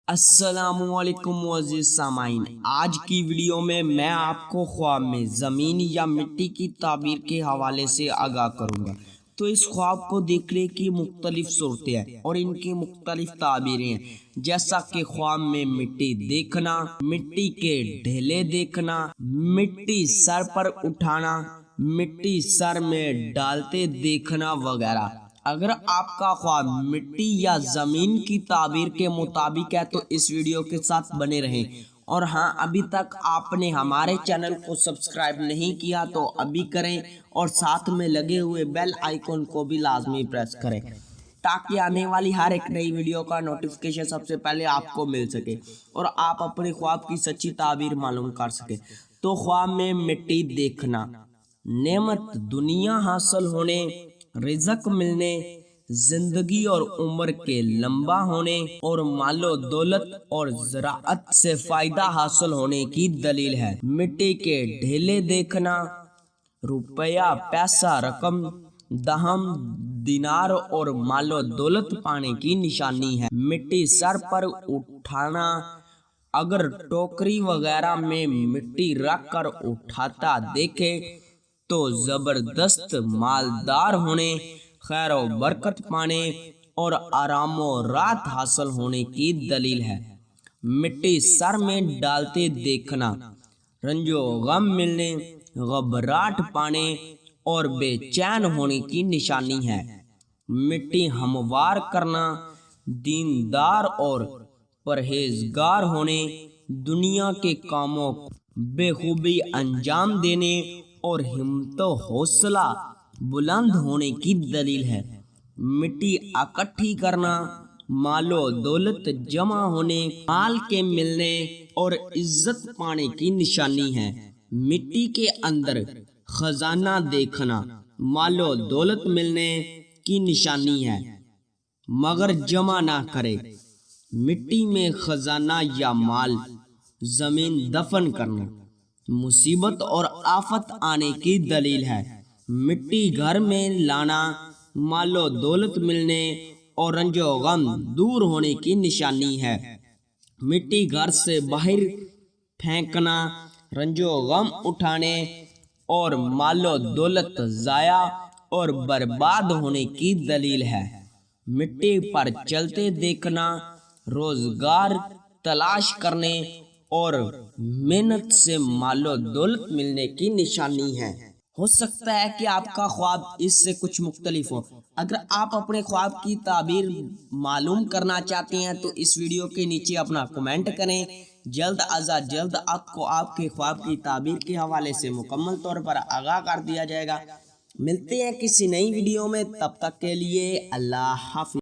السلام علیکم معزز سامعین، آج کی ویڈیو میں آپ کو خواب میں زمین یا مٹی کی تعبیر کے حوالے سے آگاہ کروں گا۔ تو اس خواب کو دیکھنے کی مختلف صورتیں ہیں اور ان کی مختلف تعبیریں ہیں، جیسا کہ خواب میں مٹی دیکھنا، مٹی کے ڈھیلے دیکھنا، مٹی سر پر اٹھانا، مٹی سر میں ڈالتے دیکھنا وغیرہ۔ اگر آپ کا خواب مٹی یا زمین کی تعبیر کے مطابق ہے تو اس ویڈیو کے ساتھ بنے رہیں، اور ہاں، ابھی تک آپ نے ہمارے چینل کو سبسکرائب نہیں کیا تو ابھی کریں اور ساتھ میں لگے ہوئے بیل آئیکن کو بھی لازمی پریس کریں تاکہ آنے والی ہر ایک نئی ویڈیو کا نوٹیفیکیشن سب سے پہلے آپ کو مل سکے اور آپ اپنے خواب کی سچی تعبیر معلوم کر سکیں۔ تو خواب میں مٹی دیکھنا، نعمت دنیا حاصل ہونے، رزق ملنے، زندگی اور عمر کے لمبا ہونے اور مال و دولت اور زراعت سے فائدہ حاصل ہونے کی دلیل ہے۔ مٹی کے ڈھیلے دیکھنا، روپیہ، پیسہ، رقم، درہم، دینار اور مال و دولت پانے کی نشانی ہے۔ مٹی سر پر اٹھانا، اگر ٹوکری وغیرہ میں مٹی رکھ کر اٹھاتا دیکھے تو زبردست مالدار ہونے، خیر و برکت پانے اور آرام و راحت حاصل ہونے کی دلیل ہے۔ مٹی سر میں ڈالتے دیکھنا، رنج و غم ملنے، گھبراہٹ پانے اور بے چین ہونے کی نشانی ہے۔ مٹی ہموار کرنا، دیندار اور پرہیزگار ہونے، دنیا کے کاموں بے خوبی انجام دینے اور ہمت و حوصلہ بلند ہونے کی دلیل ہے۔ مٹی اکٹھی کرنا، مال و دولت جمع ہونے، مال کے ملنے اور عزت پانے کی نشانی ہے۔ مٹی کے اندر خزانہ دیکھنا، مال و دولت ملنے کی نشانی ہے مگر جمع نہ کرے۔ مٹی میں خزانہ یا مال، زمین دفن کرنا، مصیبت اور آفت آنے کی دلیل ہے۔ مٹی گھر میں لانا، مال و دولت ملنے اور رنج و غم دور ہونے کی نشانی ہے۔ مٹی گھر سے باہر پھینکنا، رنج و غم اٹھانے اور مال و دولت ضائع اور برباد ہونے کی دلیل ہے۔ مٹی پر چلتے دیکھنا، روزگار تلاش کرنے اور محنت سے مال و دولت ملنے کی نشانی ہے۔ ہو سکتا ہے کہ آپ کا خواب اس سے کچھ مختلف ہو۔ اگر آپ اپنے خواب کی تعبیر معلوم کرنا چاہتے ہیں تو اس ویڈیو کے نیچے اپنا کمنٹ کریں۔ جلد از جلد آپ کو آپ کے خواب کی تعبیر کے حوالے سے مکمل طور پر آگاہ کر دیا جائے گا۔ ملتے ہیں کسی نئی ویڈیو میں، تب تک کے لیے اللہ حافظ۔